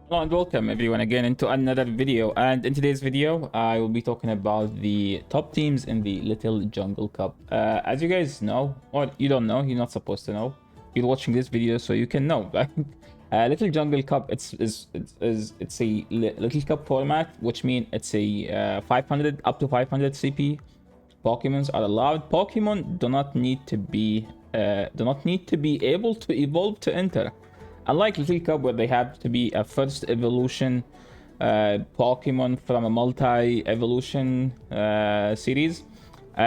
Hello and welcome everyone again into another video, and in today's video I will be talking about the top teams in the Little Jungle Cup. As you guys know, or you don't know, you're not supposed to know, you're watching this video so you can know. Little Jungle Cup, it's a Little Cup format, which means it's a 500 up to 500 CP Pokemons are allowed. Pokemon do not need to be able to evolve to enter. Unlike Little Cup, where they have to be a first evolution Pokemon from a multi-evolution series,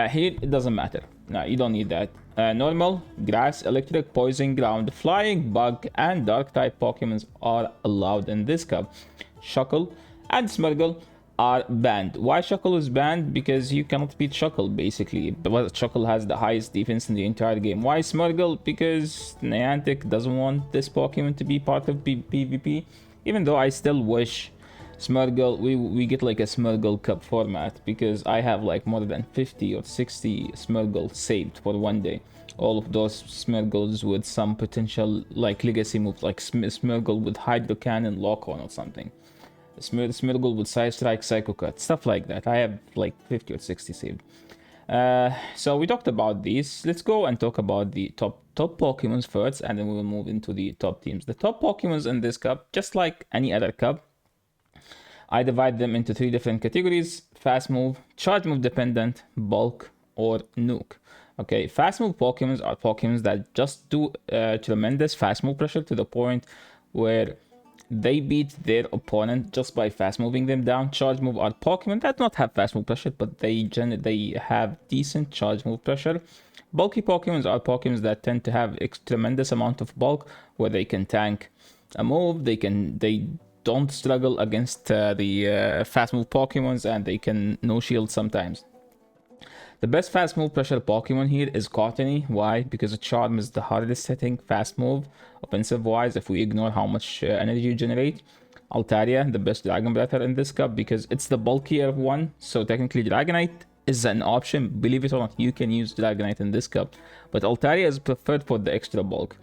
here it doesn't matter. No, you don't need that. Normal, grass, electric, poison, ground, flying, bug, and dark type Pokemons are allowed in this cup. Shuckle and Smirgle are banned. Why Shuckle is banned? Because you cannot beat Shuckle, basically. But Shuckle has the highest defense in the entire game. Why Smirgle? Because Niantic doesn't want this Pokemon to be part of PvP. Even though I still wish Smirgle, we get like a Smirgle Cup format, because I have like more than 50 or 60 Smirgle saved for one day. All of those Smirgles with some potential like legacy moves, like Smirgle with Hydro Cannon, Lock On or something. Smirgle with Side Strike, Psycho Cut, stuff like that. I have like 50 or 60 saved. So we talked about these. Let's go and talk about the top Pokemons first, and then we will move into the top teams. The top Pokemons in this cup, just like any other cup, I divide them into 3 different categories: fast move, charge move dependent, bulk, or nuke. Okay, fast move Pokemons are Pokemons that just do tremendous fast move pressure to the point where they beat their opponent just by fast moving them down. Charge move are Pokemon that do not have fast move pressure, but they have decent charge move pressure. Bulky Pokemons are Pokemons that tend to have a tremendous amount of bulk, where they can tank a move. They don't struggle against the fast move Pokemons, and they can no shield sometimes. The best fast move pressure Pokemon here is Cottony. Why? Because Charm is the hardest hitting fast move, offensive wise, if we ignore how much energy you generate. Altaria, the best Dragon Breather in this cup, because it's the bulkier one. So technically Dragonite is an option. Believe it or not, you can use Dragonite in this cup, but Altaria is preferred for the extra bulk.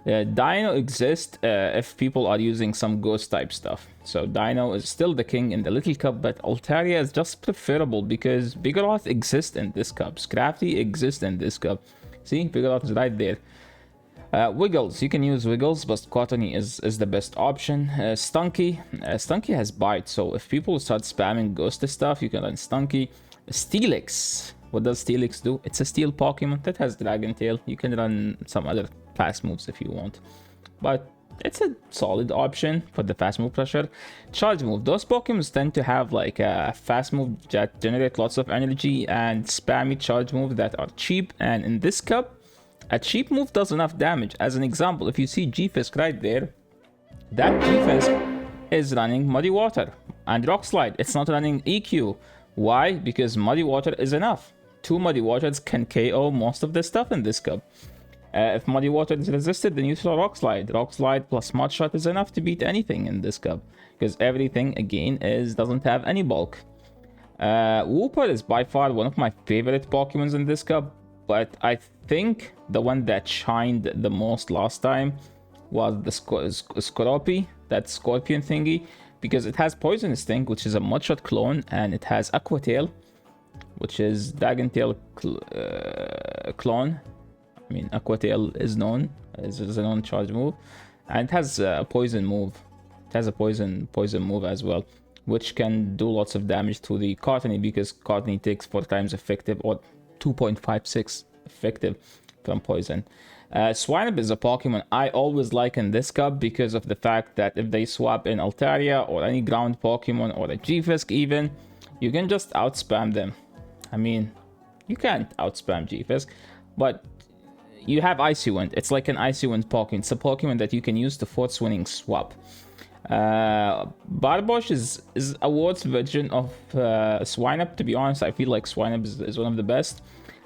Dino exists if people are using some ghost type stuff. So Dino is still the king in the Little Cup, but Altaria is just preferable because Vigoroth exists in this cup. Scrafty exists in this cup. See, Vigoroth is right there. Wiggles, you can use Wiggles, but Cottony is the best option. Stunky has Bite, so if people start spamming ghost stuff, you can run Stunky. Steelix, what does Steelix do? It's a steel Pokemon that has Dragon Tail. You can run some other fast moves if you want, but it's a solid option for the fast move pressure. Charge move, those Pokemons tend to have like a fast move that generate lots of energy and spammy charge moves that are cheap, and in this cup a cheap move does enough damage. As an example, if you see G-Fisk right there, that G-Fisk is running Muddy Water and Rock Slide. It's not running EQ. Why? Because Muddy Water is enough. 2 Muddy Waters can KO most of the stuff in this cup. If Muddy Water is resisted, then you throw Rock Slide. Rock Slide plus Mud Shot is enough to beat anything in this cup, because everything again doesn't have any bulk. Wooper is by far one of my favorite Pokemons in this cup, but I think the one that shined the most last time was the Scorpy, that scorpion thingy, because it has Poison Sting, which is a Mud Shot clone, and it has Aqua Tail, which is Dragon Tail clone. I mean, Aqua Tail is known as a non-charge move, and it has a poison move. It has a poison move as well, which can do lots of damage to the Cottony, because Cottony takes 4 times effective, or 2.56 effective from poison. Swinub is a Pokemon I always like in this cup, because of the fact that if they swap in Altaria or any ground Pokemon or a G-Fisk even, you can just outspam them. I mean, you can't outspam G-Fisk, but you have Icy Wind. It's like an Icy Wind Pokemon. It's a Pokemon that you can use to force winning swap. Barbosh is a worse version of Swinub. To be honest, I feel like Swinub is one of the best.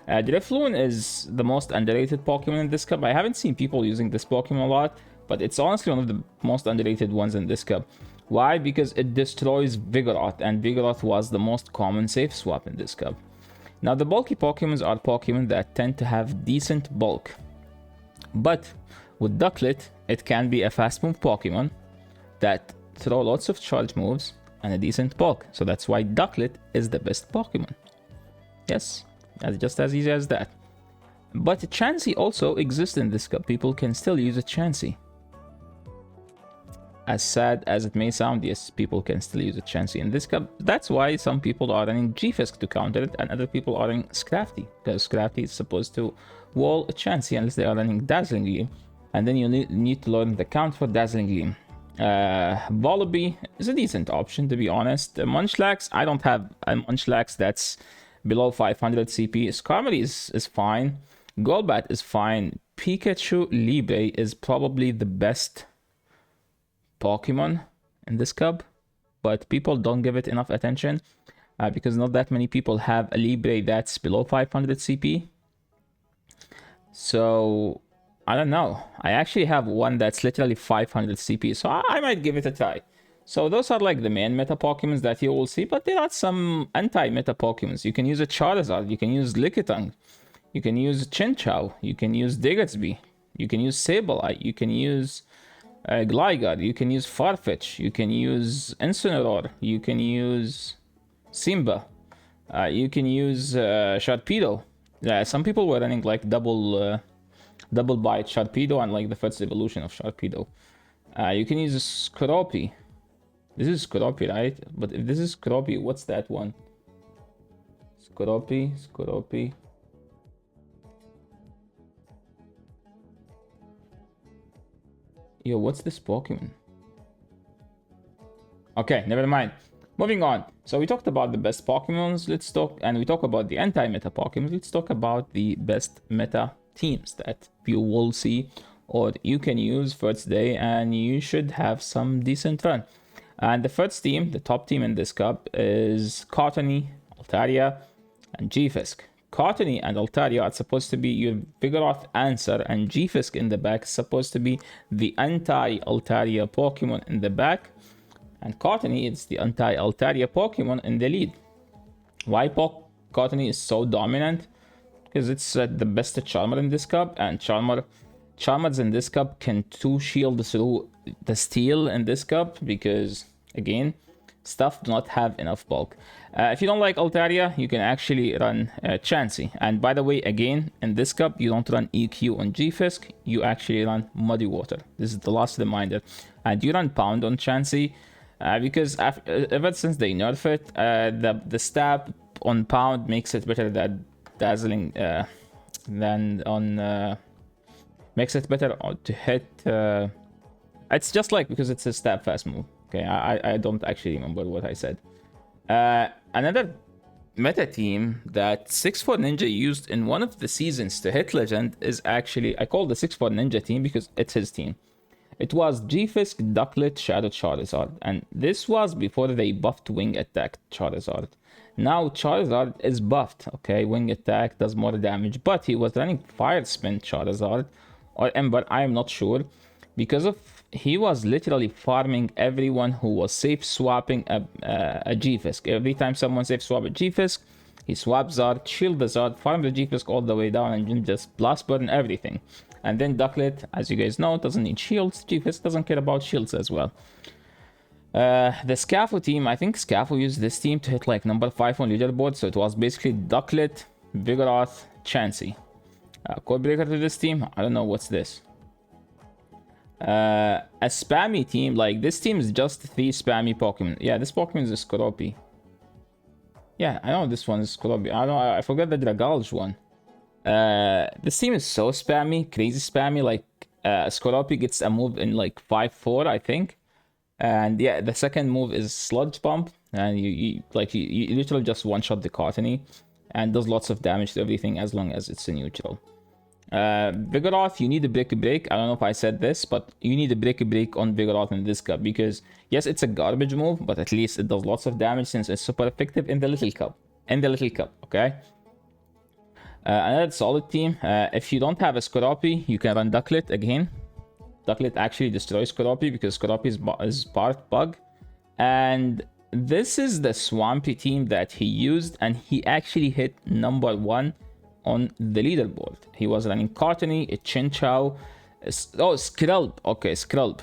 Drifloon is the most underrated Pokemon in this cup. I haven't seen people using this Pokemon a lot, but it's honestly one of the most underrated ones in this cup. Why? Because it destroys Vigoroth, and Vigoroth was the most common safe swap in this cup. Now, the bulky Pokemons are Pokemon that tend to have decent bulk, but with Ducklet, it can be a fast move Pokemon that throw lots of charge moves and a decent bulk. So that's why Ducklet is the best Pokemon. Yes, that's just as easy as that. But Chansey also exists in this cup. People can still use a Chansey. As sad as it may sound, yes, people can still use a Chansey in this cup. That's why some people are running G-Fisk to counter it, and other people are running Scrafty, because Scrafty is supposed to wall a Chansey unless they are running Dazzling Gleam. And then you need to learn the count for Dazzling Gleam. Volibee is a decent option, to be honest. Munchlax, I don't have a Munchlax that's below 500 CP. Skarmory is fine. Golbat is fine. Pikachu Libre is probably the best Pokemon in this cup, but people don't give it enough attention because not that many people have a Libre that's below 500 CP. So I don't know. I actually have one that's literally 500 CP, so I might give it a try. So those are like the main meta Pokemons that you will see, but there are some anti-meta Pokemons. You can use a Charizard, you can use Lickitung, you can use Chinchou, you can use Diggersby, you can use Sableye, you can use Gligar, you can use Farfetch, you can use Incineroar, you can use Simba, you can use Sharpedo. Some people were running like double bite Sharpedo and like the first evolution of Sharpedo. You can use Scroppy. This is Scroppy, right? But if this is Scroppy, what's that one? Scroppy. Yo, what's this Pokemon? Okay, never mind. Moving on. So we talked about the best Pokemons. Let's talk, and we talk about the anti-meta Pokemons. Let's talk about the best meta teams that you will see or you can use first day, and you should have some decent run. And the first team, the top team in this cup, is Cottonee, Altaria, and G-Fisk. Cottonee and Altaria are supposed to be your Vigoroth answer, and G-Fisk in the back is supposed to be the anti-Altaria Pokemon in the back, and Cottonee is the anti-Altaria Pokemon in the lead. Why Cottonee is so dominant? Because it's the best Charmer in this cup, and Charmers in this cup can 2-shield through the steel in this cup, because again, stuff do not have enough bulk. If you don't like Altaria, you can actually run Chansey. And by the way, again, in this cup, you don't run EQ on G-Fisk, you actually run Muddy Water. This is the last reminder. And you run Pound on Chansey, because ever since they nerf it, the stab on Pound makes it better than Dazzling, than on... makes it better to hit... it's just like, because it's a stab fast move. Okay, I don't actually remember what I said. Another meta team that 6-4 Ninja used in one of the seasons to hit Legend is actually... I call the 6-4 Ninja team because it's his team. It was G-Fisk, Ducklet, Shadow Charizard. And this was before they buffed Wing Attack Charizard. Now Charizard is buffed, okay? Wing Attack does more damage. But he was running Fire Spin Charizard or Ember, I am not sure. Because of he was literally farming everyone who was safe swapping a G-Fisk. Every time someone safe swap a G-Fisk, he swaps Zard, shield the Zard, farm the G-Fisk all the way down, and then just blast burn everything. And then Ducklet, as you guys know, doesn't need shields. G-Fisk doesn't care about shields as well. The Scafo team, I think Scafo used this team to hit like number 5 on leaderboard. So it was basically Ducklet, Vigoroth, Chansey. Codebreaker to this team, I don't know what's this. A spammy team, like this team is just 3 spammy Pokemon. Yeah, this Pokemon is a Scroppy. Yeah, I know this one is Scroppy. I forgot the Dragalge one. This team is so spammy, crazy spammy. Like Scroppy gets a move in like 5-4, I think. And yeah, the second move is Sludge Pump, and you literally just one-shot the Cottonee, and does lots of damage to everything as long as it's a neutral. Vigoroth, you need a break. I don't know if I said this, but you need a break on Vigoroth in this cup, because yes, it's a garbage move, but at least it does lots of damage since it's super effective in the little cup. Okay. Another solid team. If you don't have a Scroppy, you can run Ducklet again. Ducklet actually destroys Scroppy because Scroppy is part bug, and this is the Swampy team that he used, and he actually hit number 1 on the leaderboard. He was running Cottonee, Chinchou, Skrelb. Okay, Skrelb.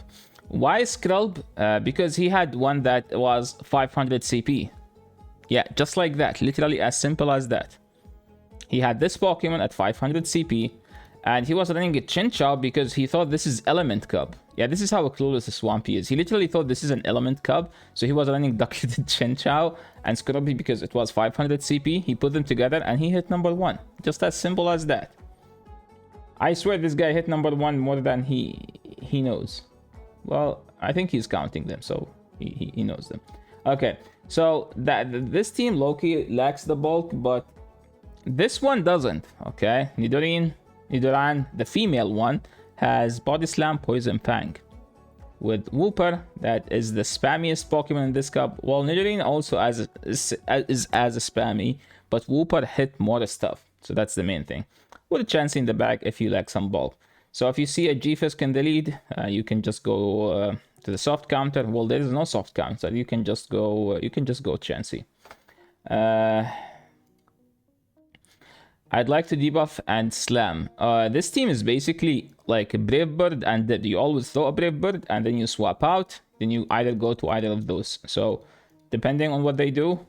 Why Skrulb? Because he had one that was 500 CP. Yeah, just like that. Literally as simple as that. He had this Pokemon at 500 CP. And he was running a Chinchou because he thought this is Element Cup. Yeah, this is how clueless Swampy is. He literally thought this is an Element Cup. So he was running Ducketed Chinchou and Scrubby because it was 500 CP. He put them together and he hit number 1. Just as simple as that. I swear this guy hit number 1 more than he knows. Well, I think he's counting them, so he knows them. Okay, so this team Loki lacks the bulk, but this one doesn't. Okay, Nidoran, the female one, has Body Slam, Poison Fang. With Wooper, that is the spammiest Pokemon in this cup. Well, Nidoran also is as spammy, but Wooper hit more stuff. So that's the main thing. With a chance in the back if you lack some bulk. So if you see a G-Fisk in the lead, you can just go to the soft counter. Well, there is no soft counter. You can just go. Chansey. I'd like to debuff and slam. This team is basically like a Brave Bird, and that you always throw a Brave Bird, and then you swap out. Then you either go to either of those. So depending on what they do,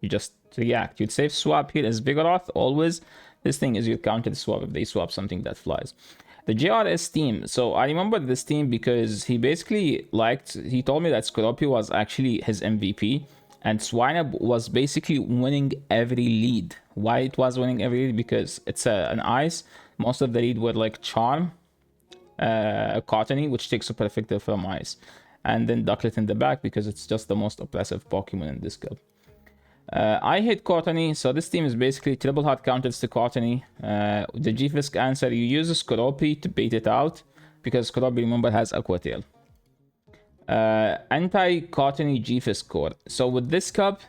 you just react. You'd safe swap here as Vigoroth always. This thing is your counter swap if they swap something that flies. The JRS team. So I remember this team because he basically he told me that Scorpio was actually his MVP. And Swinub was basically winning every lead. Why it was winning every lead? Because it's an ice. Most of the lead were like Charm, Cottony, which takes super effective from ice. And then Ducklet in the back because it's just the most oppressive Pokemon in this cup. I hate Cottony, so this team is basically triple hard counters to Cottony. The G-Fisk answer, you use a Skorupi to bait it out, because Skorupi, remember, has Aqua Tail. Anti-Cottony G-Fisk core. So with this cup,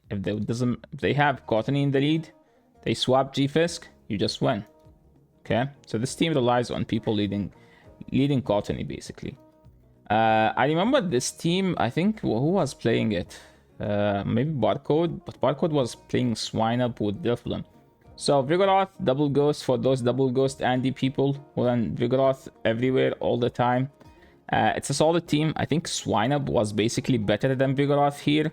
if they have Cottony in the lead, they swap G-Fisk, you just win. Okay, so this team relies on people leading Cottony, basically. I remember this team, I think, who was playing it? Maybe Barcode, but Barcode was playing Swinub with Drifloon. So Vigoroth, Double Ghost for those Double Ghost Andy people who run Vigoroth everywhere all the time. It's a solid team. I think Swinub was basically better than Vigoroth here.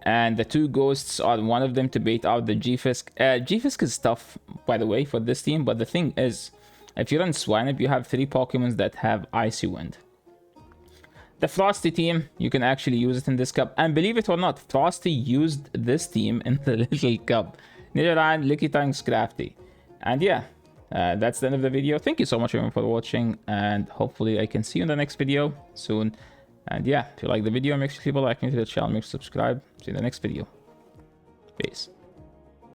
And the two Ghosts are one of them to bait out the G-Fisk. G-Fisk is tough, by the way, for this team. But the thing is, if you run Swinub, you have 3 Pokemons that have Icy Wind. The Frosty team, you can actually use it in this cup. And believe it or not, Frosty used this team in the little cup. Nidoran, Lickitung, Scrafty. And yeah, that's the end of the video. Thank you so much everyone for watching. And hopefully I can see you in the next video soon. And yeah, if you like the video, make sure to leave a like to the channel, make sure to subscribe. See you in the next video. Peace.